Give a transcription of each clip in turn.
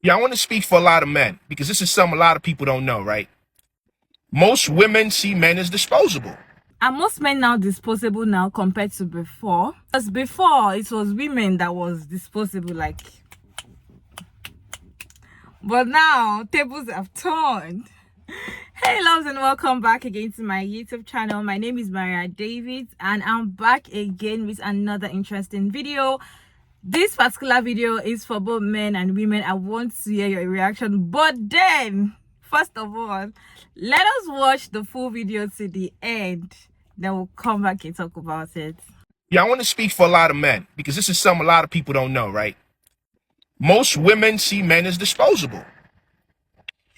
Yeah, I want to speak for a lot of men because this is something a lot of people don't know, right? Most women see men as disposable. Are most men now disposable now compared to before? Because before it was women that was disposable, like, but now tables have turned. Hey loves, and welcome back again to my YouTube channel. My name is Maria David and I'm back again with another interesting video. This particular video is for both men and women. I want to hear your reaction, but then first of all, let us watch the full video to the end, then we'll come back and talk about it. Yeah, I want to speak for a lot of men because this is something a lot of people don't know, right? Most women see men as disposable.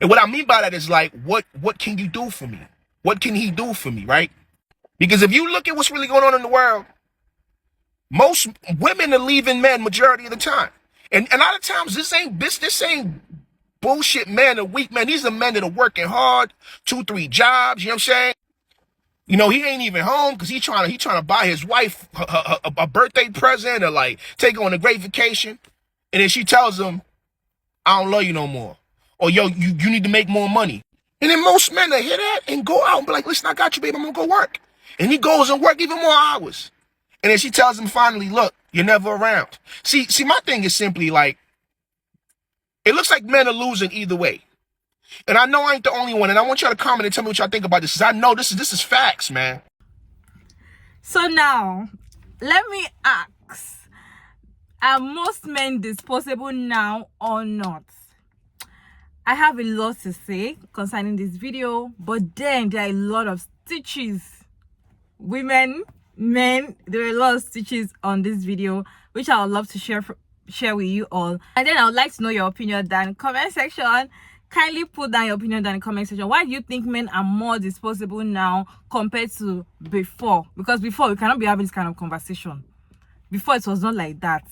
And what I mean by that is like, what can you do for me? What can he do for me, right? Because if you look at what's really going on in the world, most women are leaving men majority of the time. And a lot of times this ain't bullshit men or weak men. These are men that are working hard, 2-3 jobs, you know what I'm saying? You know, he ain't even home because he trying to buy his wife a birthday present or like take her on a great vacation. And then she tells him, I don't love you no more. Or yo, you need to make more money. And then most men that hear that and go out and be like, listen, I got you, babe, I'm gonna go work. And he goes and work even more hours. And then she tells him finally, look, you're never around. See, my thing is simply like, it looks like men are losing either way. And I know I ain't the only one, and I want y'all to comment and tell me what y'all think about this, because I know this is facts, man. So now, let me ask, are most men disposable now or not? I have a lot to say concerning this video, but then there are a lot of stitches. Women, men, there are a lot of stitches on this video, which I would love to share with you all. And then I would like to know your opinion down in the comment section. Kindly put down your opinion down in the comment section. Why do you think men are more disposable now compared to before? Because before, we cannot be having this kind of conversation. Before, it was not like that.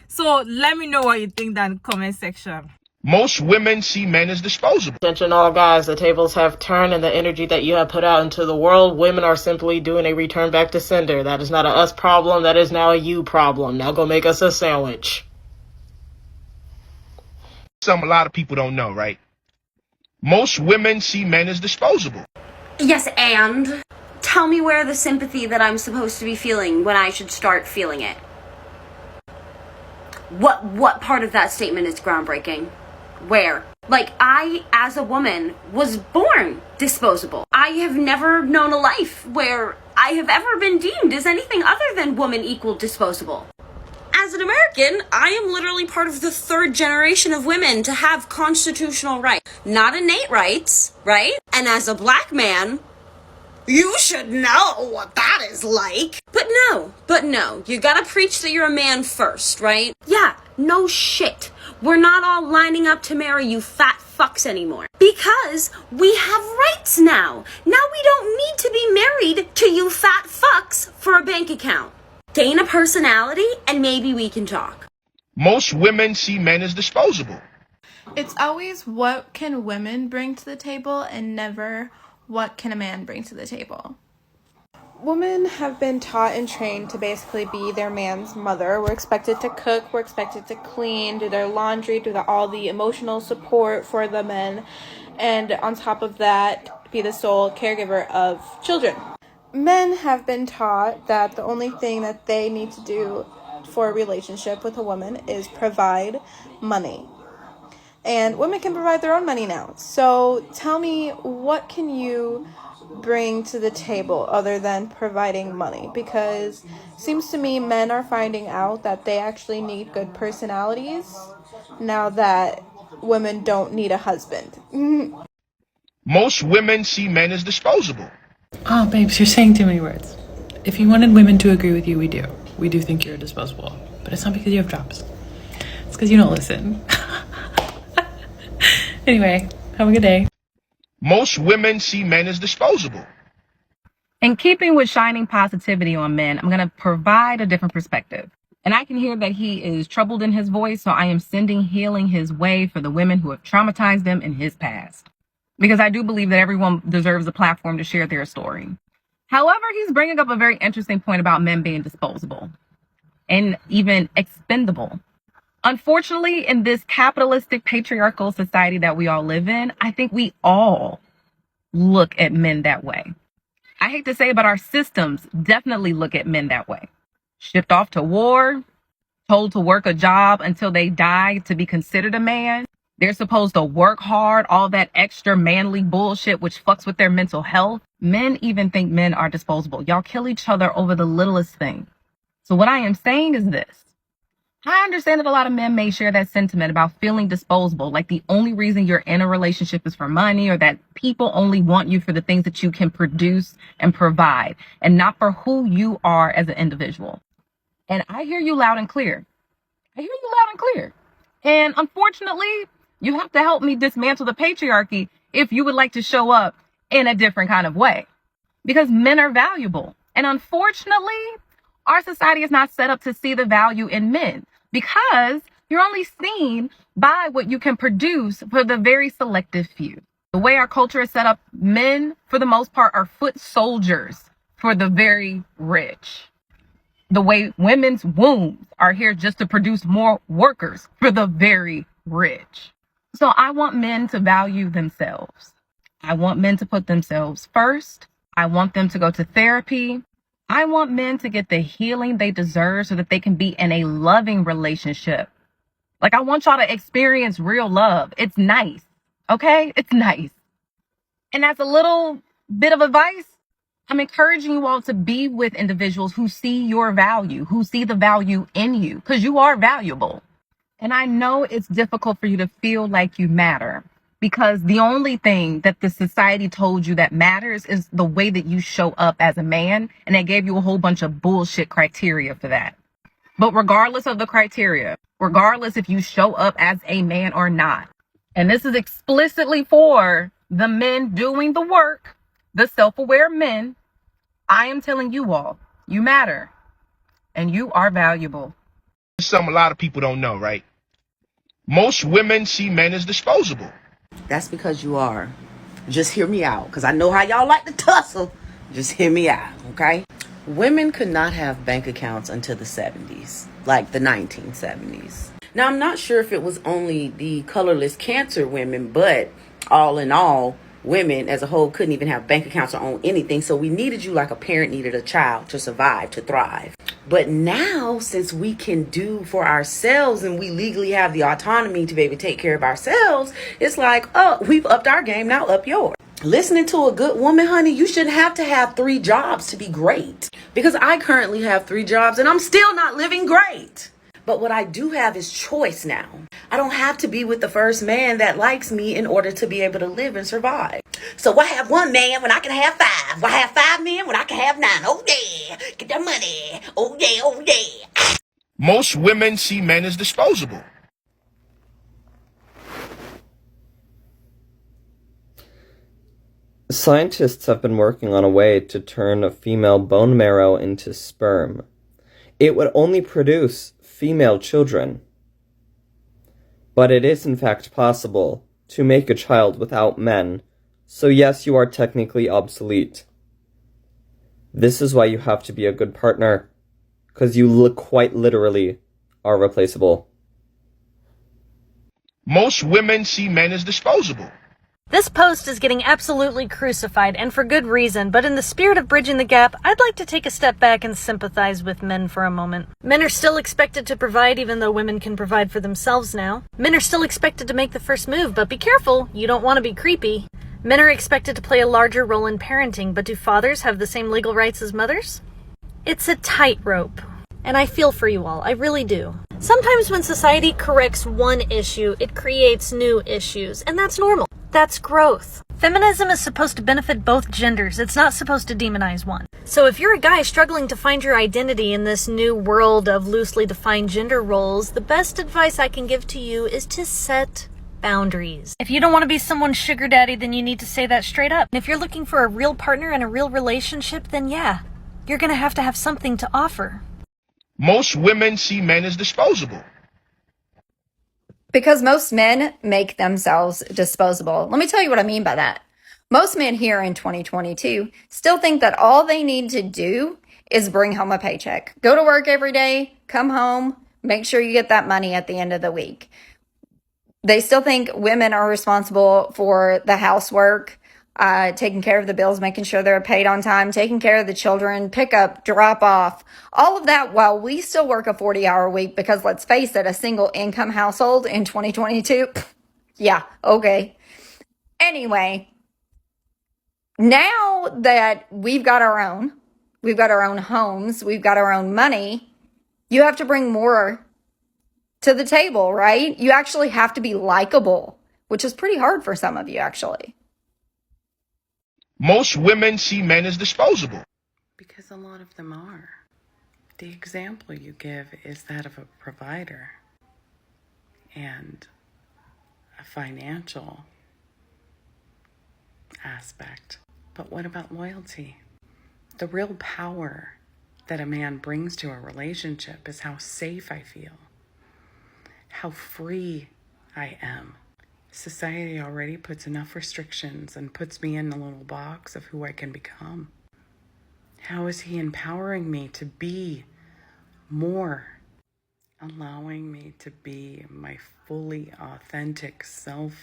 So let me know what you think down in the comment section. Most women see men as disposable. Attention all guys, the tables have turned and the energy that you have put out into the world, women are simply doing a return back to sender. That is not a us problem, that is now a you problem. Now go make us a sandwich. Something a lot of people don't know, right? Most women see men as disposable. Yes, and tell me where the sympathy that I'm supposed to be feeling when I should start feeling it. What part of that statement is groundbreaking? Where? Like, I, as a woman, was born disposable. I have never known a life where I have ever been deemed as anything other than woman equal disposable. As an American, I am literally part of the third generation of women to have constitutional rights. Not innate rights, right? And as a black man, you should know what that is like. But no, you gotta preach that you're a man first, right? Yeah, no shit. We're not all lining up to marry you fat fucks anymore. Because we have rights now. Now we don't need to be married to you fat fucks for a bank account. Gain a personality and maybe we can talk. Most women see men as disposable. It's always what can women bring to the table and never what can a man bring to the table. Women have been taught and trained to basically be their man's mother. We're expected to cook, we're expected to clean, do their laundry, do all the emotional support for the men, and on top of that, be the sole caregiver of children. Men have been taught that the only thing that they need to do for a relationship with a woman is provide money. And women can provide their own money now. So tell me, what can you bring to the table other than providing money? Because it seems to me men are finding out that they actually need good personalities now that women don't need a husband. Most women see men as disposable. Oh, babes, you're saying too many words. If you wanted women to agree with you, we do. We do think you're disposable. But it's not because you have jobs. It's because you don't listen. Anyway, have a good day. Most women see men as disposable. In keeping with shining positivity on men, I'm going to provide a different perspective. And I can hear that he is troubled in his voice, so I am sending healing his way for the women who have traumatized him in his past. Because I do believe that everyone deserves a platform to share their story. However, he's bringing up a very interesting point about men being disposable and even expendable. Unfortunately, in this capitalistic patriarchal society that we all live in, I think we all look at men that way. I hate to say it, but our systems definitely look at men that way. Shipped off to war, told to work a job until they die to be considered a man. They're supposed to work hard, all that extra manly bullshit, which fucks with their mental health. Men even think men are disposable. Y'all kill each other over the littlest thing. So what I am saying is this. I understand that a lot of men may share that sentiment about feeling disposable, like the only reason you're in a relationship is for money, or that people only want you for the things that you can produce and provide, and not for who you are as an individual. And I hear you loud and clear. I hear you loud and clear. And unfortunately, you have to help me dismantle the patriarchy if you would like to show up in a different kind of way. Because men are valuable. And unfortunately, our society is not set up to see the value in men, because you're only seen by what you can produce for the very selective few. The way our culture is set up, men, for the most part, are foot soldiers for the very rich. The way women's wombs are here just to produce more workers for the very rich. So I want men to value themselves. I want men to put themselves first. I want them to go to therapy. I want men to get the healing they deserve so that they can be in a loving relationship. Like, I want y'all to experience real love. It's nice. Okay? It's nice. And as a little bit of advice, I'm encouraging you all to be with individuals who see your value, who see the value in you, because you are valuable. And I know it's difficult for you to feel like you matter, because the only thing that the society told you that matters is the way that you show up as a man. And they gave you a whole bunch of bullshit criteria for that. But regardless of the criteria, regardless if you show up as a man or not, and this is explicitly for the men doing the work, the self-aware men, I am telling you all, you matter and you are valuable. Something a lot of people don't know, right? Most women see men as disposable. That's because you are. Just hear me out, because I know how y'all like to tussle. Just hear me out, okay? Women could not have bank accounts until the 70s, like the 1970s. Now, I'm not sure if it was only the colorless cancer women, but all in all, women as a whole couldn't even have bank accounts or own anything. So we needed you like a parent needed a child to survive, to thrive. But now, since we can do for ourselves and we legally have the autonomy to be able to take care of ourselves, it's like, oh, we've upped our game, now up yours. Listening to a good woman, honey, you shouldn't have to have 3 jobs to be great. Because I currently have 3 jobs and I'm still not living great. But what I do have is choice now. I don't have to be with the first man that likes me in order to be able to live and survive. So why have 1 man when I can have 5? Why have 5 men when I can have 9? Oh yeah, get that money. Oh yeah, oh yeah. Most women see men as disposable. Scientists have been working on a way to turn a female bone marrow into sperm. It would only produce female children. But it is in fact possible to make a child without men, so yes, you are technically obsolete. This is why you have to be a good partner, because you quite literally are replaceable. Most women see men as disposable. This post is getting absolutely crucified, and for good reason, but in the spirit of bridging the gap, I'd like to take a step back and sympathize with men for a moment. Men are still expected to provide even though women can provide for themselves now. Men are still expected to make the first move, but be careful, you don't want to be creepy. Men are expected to play a larger role in parenting, but do fathers have the same legal rights as mothers? It's a tightrope. And I feel for you all, I really do. Sometimes when society corrects one issue, it creates new issues, and that's normal. That's growth. Feminism is supposed to benefit both genders. It's not supposed to demonize one. So if you're a guy struggling to find your identity in this new world of loosely defined gender roles, the best advice I can give to you is to set boundaries. If you don't want to be someone's sugar daddy, then you need to say that straight up. If you're looking for a real partner and a real relationship, then yeah, you're gonna have to have something to offer. Most women see men as disposable. Because most men make themselves disposable. Let me tell you what I mean by that. Most men here in 2022 still think that all they need to do is bring home a paycheck. Go to work every day, come home, Make sure you get that money at the end of the week. They still think women are responsible for the housework, taking care of the bills, making sure they're paid on time, taking care of the children, pick up, drop off, all of that while we still work a 40-hour week because let's face it, a single income household in 2022, yeah, okay. Anyway, now that we've got our own homes, we've got our own money, you have to bring more to the table, right? You actually have to be likable, which is pretty hard for some of you, actually. Most women see men as disposable. Because a lot of them are. The example you give is that of a provider and a financial aspect. But what about loyalty? The real power that a man brings to a relationship is how safe I feel, how free I am. Society already puts enough restrictions and puts me in a little box of who I can become. How is he empowering me to be more, allowing me to be my fully authentic self,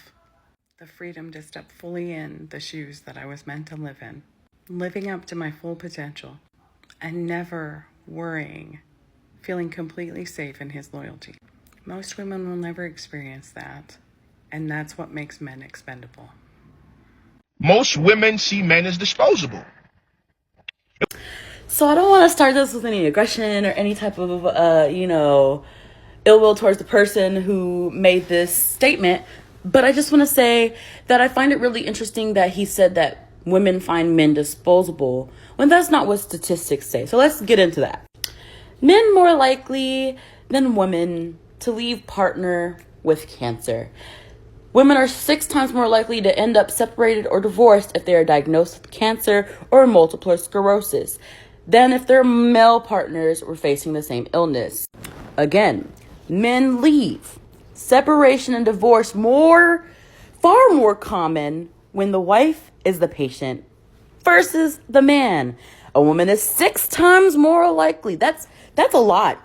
the freedom to step fully in the shoes that I was meant to live in, living up to my full potential and never worrying, feeling completely safe in his loyalty. Most women will never experience that, and that's what makes men expendable. Most women see men as disposable. So I don't want to start this with any aggression or any type of, ill will towards the person who made this statement. But I just want to say that I find it really interesting that he said that women find men disposable when that's not what statistics say. So let's get into that. Men more likely than women to leave partner with cancer. Women are 6 times more likely to end up separated or divorced if they are diagnosed with cancer or multiple sclerosis than if their male partners were facing the same illness. Again, men leave. Separation and divorce far more common when the wife is the patient versus the man. A woman is 6 times more likely. That's a lot.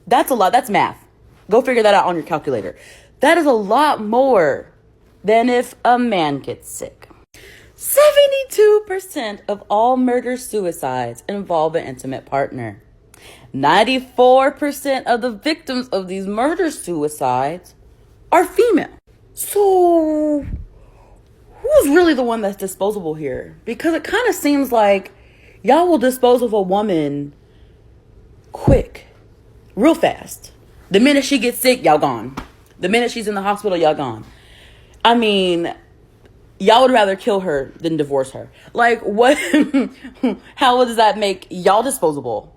That's a lot. That's math. Go figure that out on your calculator. That is a lot more than if a man gets sick. 72% of all murder-suicides involve an intimate partner. 94% of the victims of these murder-suicides are female. So, who's really the one that's disposable here? Because it kind of seems like y'all will dispose of a woman quick, real fast. The minute she gets sick, y'all gone. The minute she's in the hospital, y'all gone. I mean, y'all would rather kill her than divorce her. Like, what? How does that make y'all disposable?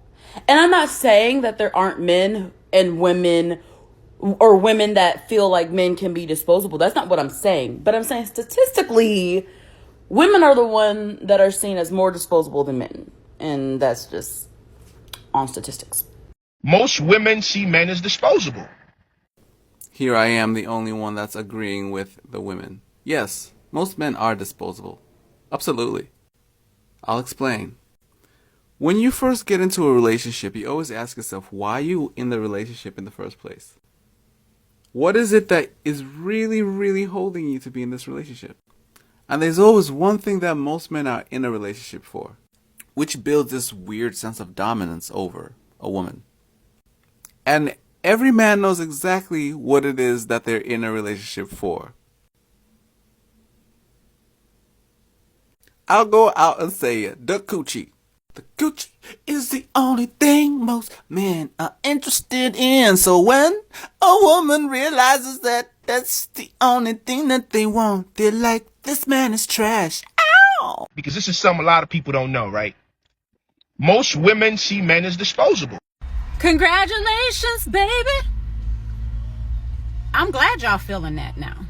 And I'm not saying that there aren't men and women or women that feel like men can be disposable. That's not what I'm saying. But I'm saying statistically, women are the one that are seen as more disposable than men. And that's just on statistics. Most women see men as disposable. Here I am, the only one that's agreeing with the women. Yes, most men are disposable. Absolutely. I'll explain. When you first get into a relationship, you always ask yourself, why are you in the relationship in the first place? What is it that is really, really holding you to be in this relationship? And there's always one thing that most men are in a relationship for, which builds this weird sense of dominance over a woman. And every man knows exactly what it is that they're in a relationship for. I'll go out and say it, the coochie. The coochie is the only thing most men are interested in. So when a woman realizes that that's the only thing that they want, they're like, this man is trash. Ow! Because this is something a lot of people don't know, right? Most women see men as disposable. Congratulations, baby. I'm glad y'all feeling that now.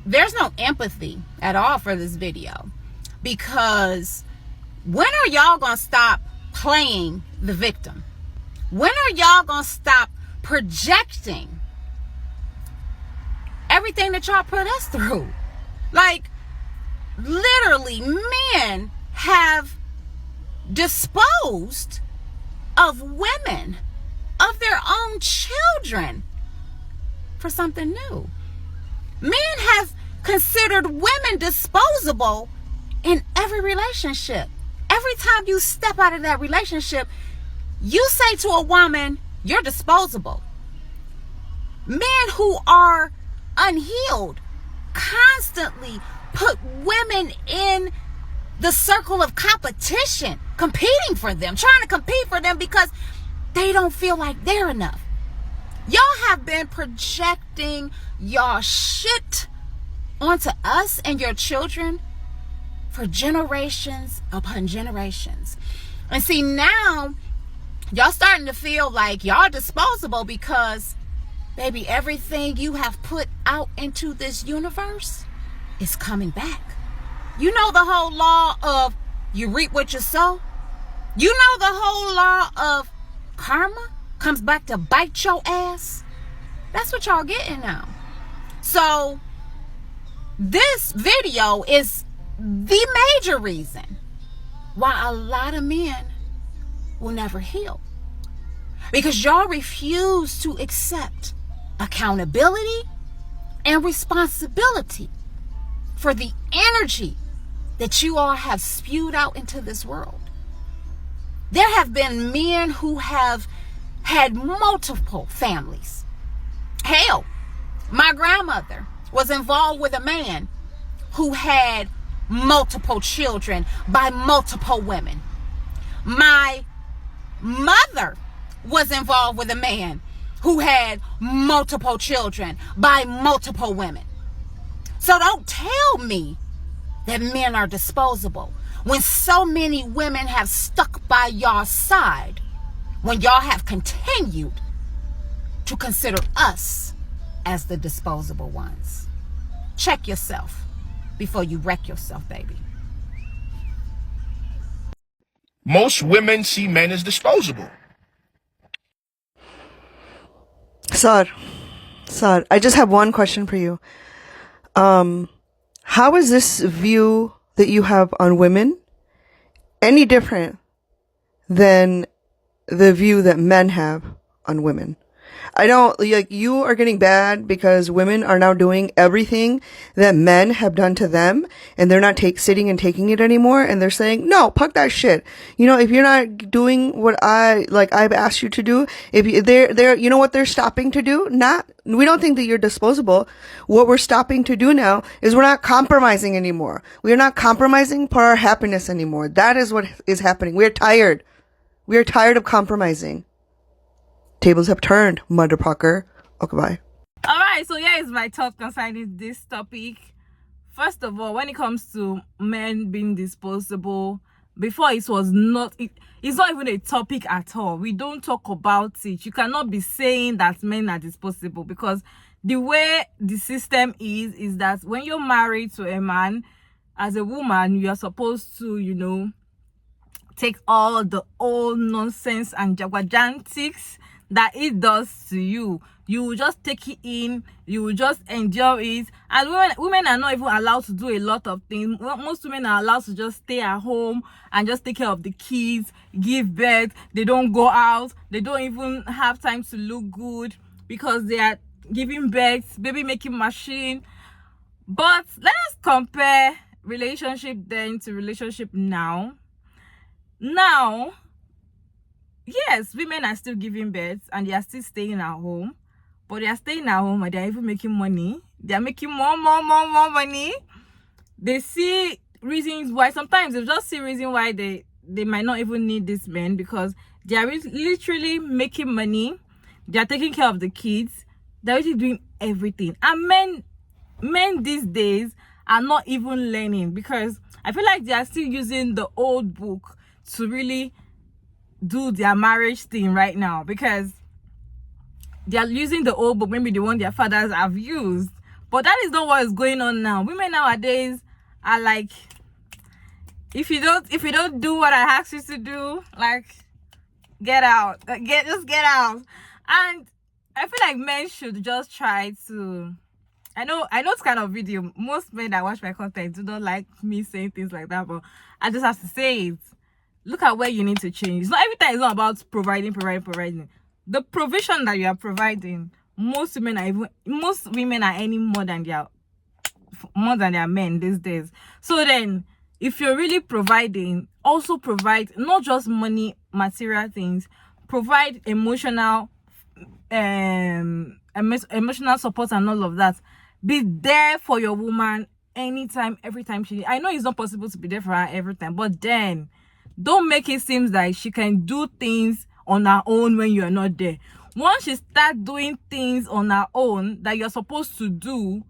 There's no empathy at all for this video, because when are y'all gonna stop playing the victim? When are y'all gonna stop projecting everything that y'all put us through? Like, literally, men have disposed of women of their own children for something new. Men have considered women disposable in every relationship. Every time you step out of that relationship, you say to a woman, you're disposable. Men who are unhealed constantly put women in the circle of competition, competing for them, trying to compete for them because they don't feel like they're enough. Y'all have been projecting y'all shit onto us and your children for generations upon generations. And see, now y'all starting to feel like y'all disposable because, baby, everything you have put out into this universe is coming back. You know the whole law of you reap what you sow? You know the whole law of karma comes back to bite your ass? That's what y'all getting now. So this video is the major reason why a lot of men will never heal. Because y'all refuse to accept accountability and responsibility for the energy that you all have spewed out into this world. There have been men who have had multiple families. Hell, my grandmother was involved with a man who had multiple children by multiple women. My mother was involved with a man who had multiple children by multiple women. So don't tell me that men are disposable when so many women have stuck by y'all's side, when y'all have continued to consider us as the disposable ones. Check yourself before you wreck yourself, baby. Most women see men as disposable. Sir, I just have one question for you. How is this view that you have on women any different than the view that men have on women? I don't, like, you are getting bad because women are now doing everything that men have done to them, and they're not sitting and taking it anymore, and they're saying, no, fuck that shit. You know, if you're not doing what I've asked you to do, if they're, you know what they're stopping to do? We don't think that you're disposable. What we're stopping to do now is we're not compromising anymore. We're not compromising for our happiness anymore. That is what is happening. We're tired. We are tired of compromising. Tables have turned, motherfucker. Okay, bye. Alright, so here is my thought concerning this topic. First of all, when it comes to men being disposable, before it's not even a topic at all. We don't talk about it. You cannot be saying that men are disposable, because the way the system is that when you're married to a man, as a woman, you are supposed to, you know, take all the old nonsense and jaguajantics that it does to you. You will just take it in, you will just endure it. And women are not even allowed to do a lot of things. Most women are allowed to just stay at home and just take care of the kids, give birth. They don't go out, they don't even have time to look good because they are giving birth, baby making machine. But let us compare relationship then to relationship now. Yes, women are still giving birth and they are still staying at home, but they are staying at home and they are even making money. They are making more money. They see reasons why. Sometimes they just see reason why they might not even need this men, because they are literally making money. They are taking care of the kids. They're really doing everything. And men these days are not even learning, because I feel like they are still using the old book to really do their marriage thing right now, because they are using the old book, maybe the one their fathers have used. But that is not what is going on now. Women nowadays are like, if you don't do what I asked you to do, like, get out. Just get out. And I feel like men should just try to, I know it's kind of video. Most men that watch my content do not like me saying things like that, but I just have to say it. Look at where you need to change. It's not every time. It's not about providing. the provision that you are providing, most women are earning more than their men these days. So then, if you're really providing, also provide not just money, material things, provide emotional emotional support and all of that. Be there for your woman anytime, every time I know it's not possible to be there for her every time, but then don't make it seem like she can do things on her own when you're not there. Once she starts doing things on her own that you're supposed to do,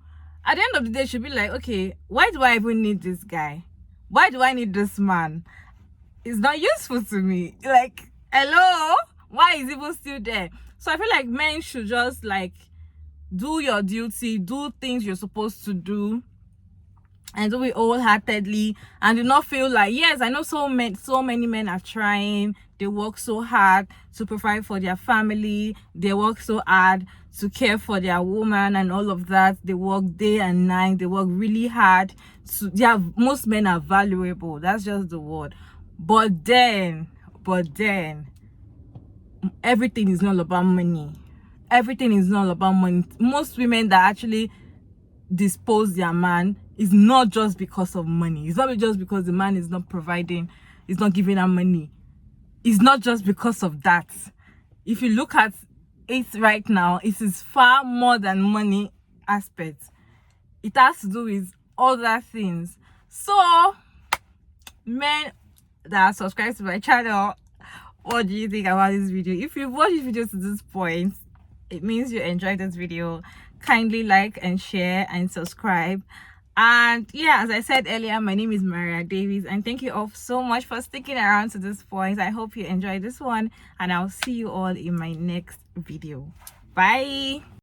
at the end of the day she'll be like, okay, why do I even need this guy? Why do I need this man? It's not useful to me. Like, hello, why is he even still there? So I feel like men should just like do your duty, do things you're supposed to do, and do it wholeheartedly, and do not feel like, yes, I know so many men are trying, they work so hard to provide for their family, they work so hard to care for their woman and all of that, they work day and night, they work really hard. So yeah, most men are valuable, that's just the word. But then everything is not about money. Everything is not about money. Most women that actually dispose their man is not just because of money. It's not just because the man is not providing, is not giving her money. It's not just because of that. If you look at it right now, it is far more than money aspect. It has to do with other things. So men that are subscribed to my channel, what do you think about this video? If you've watched this video to this point, it means you enjoyed this video. Kindly like and share and subscribe. And yeah, as I said earlier, my name is Maria Davies, and thank you all so much for sticking around to this point. I hope you enjoyed this one, and I'll see you all in my next video. Bye.